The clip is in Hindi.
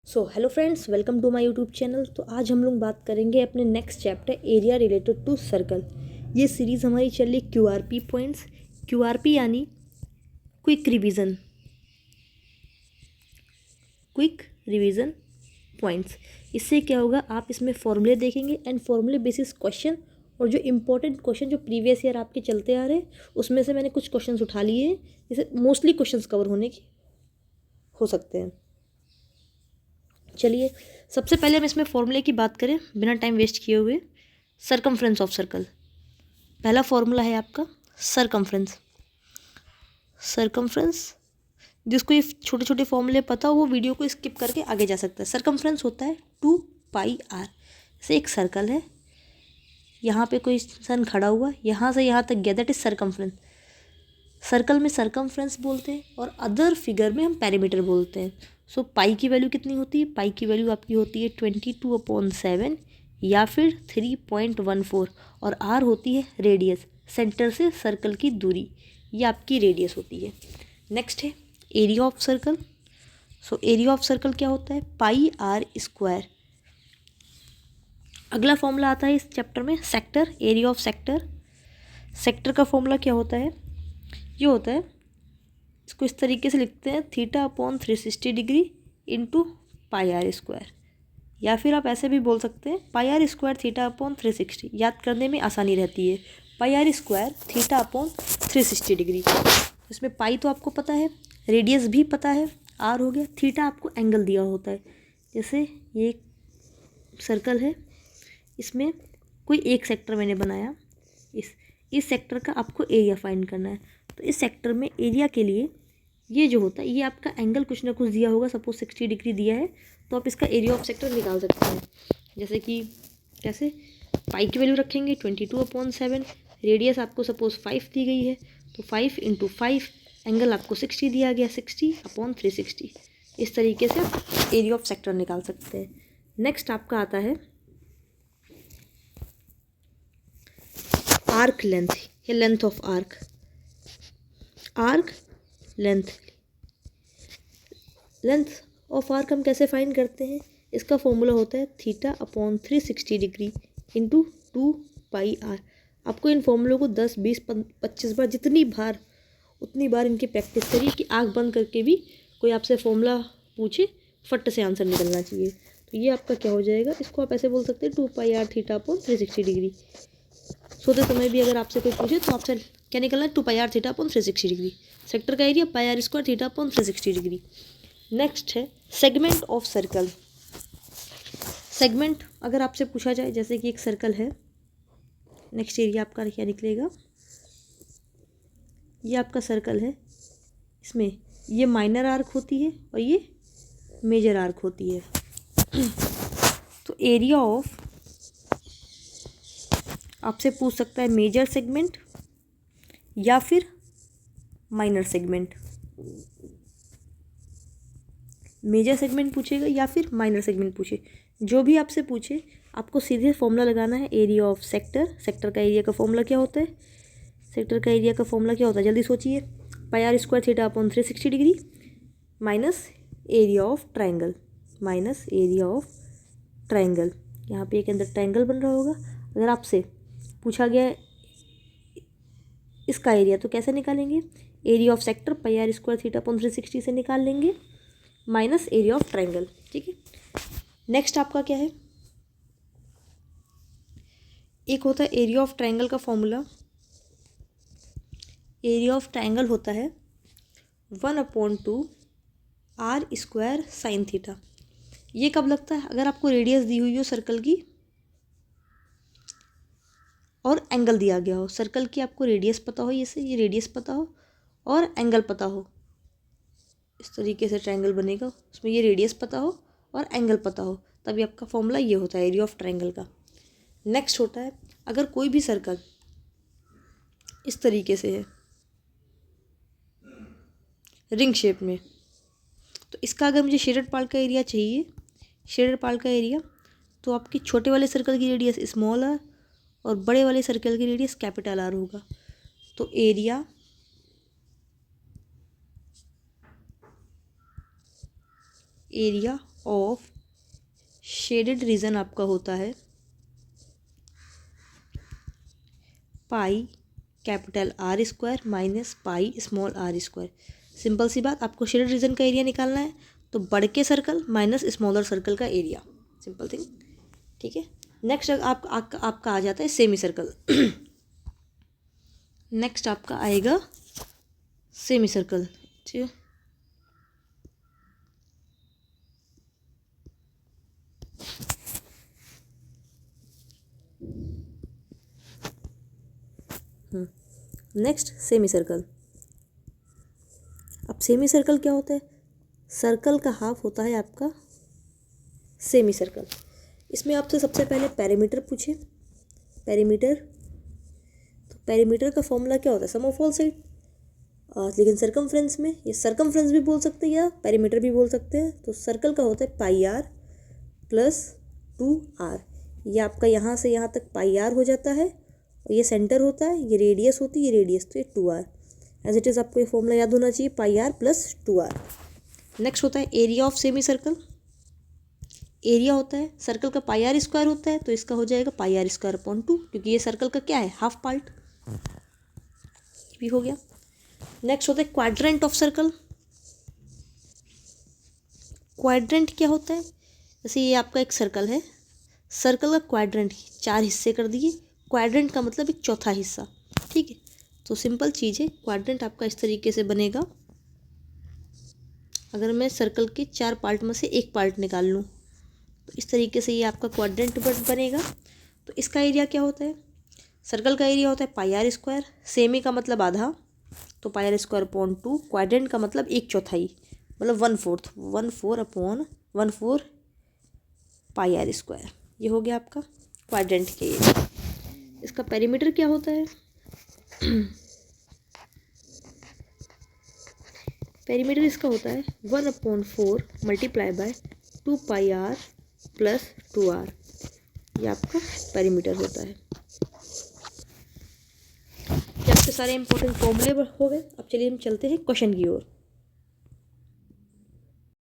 So hello friends, welcome to my YouTube channel. तो आज हम लोग बात करेंगे अपने next chapter area related to circle. ये सीरीज़ हमारी चल रही क्यूआरपी पॉइंट्स। क्यूआरपी यानी क्विक रिवीजन पॉइंट्स। इससे क्या होगा, आप इसमें फॉर्मूले देखेंगे एंड फॉर्मूले बेसिस क्वेश्चन, और जो इंपॉर्टेंट क्वेश्चन जो प्रीवियस ईयर आपके चलते आ रहे हैं उसमें से मैंने कुछ क्वेश्चंस उठा लिए हैं, जैसे मोस्टली क्वेश्चंस कवर होने की हो सकते हैं। चलिए, सबसे पहले हम इसमें फॉर्मूले की बात करें बिना टाइम वेस्ट किए हुए। सरकमफ्रेंस ऑफ सर्कल, पहला फॉर्मूला है आपका सरकमफ्रेंस। जिसको ये छोटे छोटे फॉर्मूले पता हो वो वीडियो को स्किप करके आगे जा सकता है। सरकमफ्रेंस होता है 2πr। जैसे एक सर्कल है, यहाँ पे कोई सन खड़ा हुआ, यहाँ से यहाँ तक गया, दैट इज सरकमफ्रेंस। सर्कल में सरकमफ्रेंस बोलते हैं और अदर फिगर में हम पेरीमीटर बोलते हैं। सो पाई की वैल्यू कितनी होती है? पाई की वैल्यू आपकी होती है 22/7 या फिर 3.14, और आर होती है रेडियस, सेंटर से सर्कल की दूरी, ये आपकी रेडियस होती है। नेक्स्ट है area of circle. So area of circle क्या होता है? पाई आर स्क्वायर। अगला फॉर्मूला आता है इस चैप्टर में sector, area of sector. Sector का फॉर्मूला क्या होता है? ये होता है, इसको इस तरीके से लिखते हैं, θ/360 इंटू पाई आर स्क्वायर, या फिर आप ऐसे भी बोल सकते हैं पाई आर स्क्वायर θ/360। याद करने में आसानी रहती है। पाई आर स्क्वायर θ/360। इसमें पाई तो आपको पता है, रेडियस भी पता है, आर हो गया, थीटा आपको एंगल दिया होता है। जैसे ये एक सर्कल है, इसमें कोई एक सेक्टर मैंने बनाया, इस सेक्टर का आपको एरिया फाइंड करना है। तो इस सेक्टर में एरिया के लिए ये जो होता है, ये आपका एंगल कुछ ना कुछ दिया होगा, सपोज 60 दिया है, तो आप इसका एरिया ऑफ सेक्टर निकाल सकते हैं। जैसे कि कैसे, पाई की वैल्यू रखेंगे 22/7, रेडियस आपको सपोज 5 दी गई है, तो 5 × 5, एंगल आपको 60 दिया गया, 60/360। इस तरीके से आप एरिया ऑफ सेक्टर निकाल सकते हैं। नेक्स्ट आपका आता है आर्क लेंथ, या length of arc. Arc length of arc हम कैसे फाइंड करते हैं? इसका फॉर्मूला होता है θ/360 इंटू 2πr। आपको इन फॉर्मूलों को 10, 20, 25 बार, उतनी बार इनकी प्रैक्टिस करिए कि आँख बंद करके भी कोई आपसे फॉर्मूला पूछे, फट से आंसर निकलना चाहिए। तो ये आपका क्या हो जाएगा, इसको आप ऐसे बोल सकते हैं 2πr θ/360। सोते समय भी अगर आपसे कोई पूछे तो आपसे क्या निकलना है? 2πr θ/360। सेक्टर का area pi r square θ/360। Next है सेगमेंट ऑफ सर्कल। सेगमेंट अगर आपसे पूछा जाए, जैसे कि एक सर्कल है, नेक्स्ट एरिया आपका क्या निकलेगा, ये आपका सर्कल है, इसमें ये माइनर आर्क होती है और ये मेजर आर्क होती है। तो एरिया ऑफ आपसे पूछ सकता है मेजर सेगमेंट या फिर माइनर सेगमेंट। मेजर सेगमेंट पूछेगा या फिर माइनर सेगमेंट पूछे, जो भी आपसे पूछे आपको सीधे फॉर्मूला लगाना है एरिया ऑफ सेक्टर। सेक्टर का एरिया का फॉर्मूला क्या होता है? सेक्टर का एरिया का फॉर्मूला क्या होता है? जल्दी सोचिए। Pi r square θ/360 minus area of triangle, यहाँ पे एक अंदर ट्राइंगल बन रहा होगा। अगर आपसे पूछा गया इसका एरिया तो कैसे निकालेंगे? Area of sector pi r square θ/360 से निकाल लेंगे, माइनस एरिया ऑफ ट्राइंगल। ठीक है, नेक्स्ट आपका क्या है? एक होता है एरिया ऑफ ट्राइंगल का फॉर्मूला। एरिया ऑफ ट्राइंगल होता है 1/2 आर स्क्वायर साइन थीटा। ये कब लगता है? अगर आपको रेडियस दी हुई हो सर्कल की और एंगल दिया गया हो। सर्कल की आपको रेडियस पता हो, ये रेडियस पता हो और एंगल पता हो, इस तरीके से ट्रायंगल बनेगा, उसमें ये रेडियस पता हो और एंगल पता हो, तभी आपका फॉर्मूला ये होता है एरिया ऑफ ट्रायंगल का। नेक्स्ट होता है, अगर कोई भी सर्कल इस तरीके से है रिंग शेप में, तो इसका अगर मुझे शेडेड पार्ट का एरिया चाहिए, तो आपके छोटे वाले सर्कल की रेडियस स्मॉल आर और बड़े वाले सर्कल की रेडियस कैपिटल आर होगा। तो एरिया ऑफ शेडेड रीजन आपका होता है pi capital r square minus pi small r square. Simple सी बात, आपको शेडेड रीजन का एरिया निकालना है तो बड़े के सर्कल माइनस स्मॉलर सर्कल का एरिया, सिंपल थिंग। ठीक है, नेक्स्ट आपका आ जाता है सेमी सर्कल। नेक्स्ट आपका आएगा सेमी सर्कल। ठीक है, नेक्स्ट सेमी सर्कल। अब सेमी सर्कल क्या होता है? सर्कल का हाफ होता है आपका सेमी सर्कल। इसमें आपसे सबसे पहले पेरीमीटर पूछे, पेरीमीटर, तो पेरीमीटर का फॉर्मूला क्या होता है? सम ऑफ ऑल साइड। लेकिन सर्कमफ्रेंस में ये सर्कमफ्रेंस भी बोल सकते हैं या पेरीमीटर भी बोल सकते हैं। तो सर्कल का होता है पाई आर प्लस 2r। ये आपका यहाँ से यहाँ तक पाई आर हो जाता है और ये सेंटर होता है, ये रेडियस होती है, ये रेडियस, तो ये 2r। एज इट इज़ आपको ये फॉर्मूला याद होना चाहिए, पाई आर प्लस 2r। नेक्स्ट होता है area of semi circle. Area होता है सर्कल का पाई आर स्क्वायर होता है, तो इसका हो जाएगा पाई आर स्क्वायर अपॉन 2, क्योंकि ये सर्कल का क्या है? Half part. ये भी हो गया। नेक्स्ट होता है क्वाड्रेंट ऑफ सर्कल। क्वाड्रेंट क्या होता है? जैसे ये आपका एक सर्कल है, सर्कल का क्वाड्रेंट 4 हिस्से कर दिए, क्वाड्रेंट का मतलब एक चौथा हिस्सा। ठीक है, तो सिंपल चीज़ है, क्वाड्रेंट आपका इस तरीके से बनेगा। अगर मैं सर्कल के 4 पार्ट में से एक पार्ट निकाल लूँ तो इस तरीके से ये आपका क्वाड्रेंट बनेगा। तो इसका एरिया क्या होता है? सर्कल का एरिया होता है पाई आर स्क्वायर, सेमी का मतलब आधा, तो पाई आर स्क्वायर अपॉन 2, क्वाड्रेंट का मतलब एक चौथाई, मतलब 1/4 अपॉन 1/4 पाई आर स्क्वायर। ये हो गया आपका क्वाड्रेंट के एरिया। इसका पेरीमीटर क्या होता है? पेरीमीटर इसका होता है 1/4 multiply by 2 pi r plus 2r। ये आपका पेरीमीटर होता है। ये आपके सारे इंपॉर्टेंट फॉर्मूले हो गए। अब चलिए हम चलते हैं क्वेश्चन की ओर।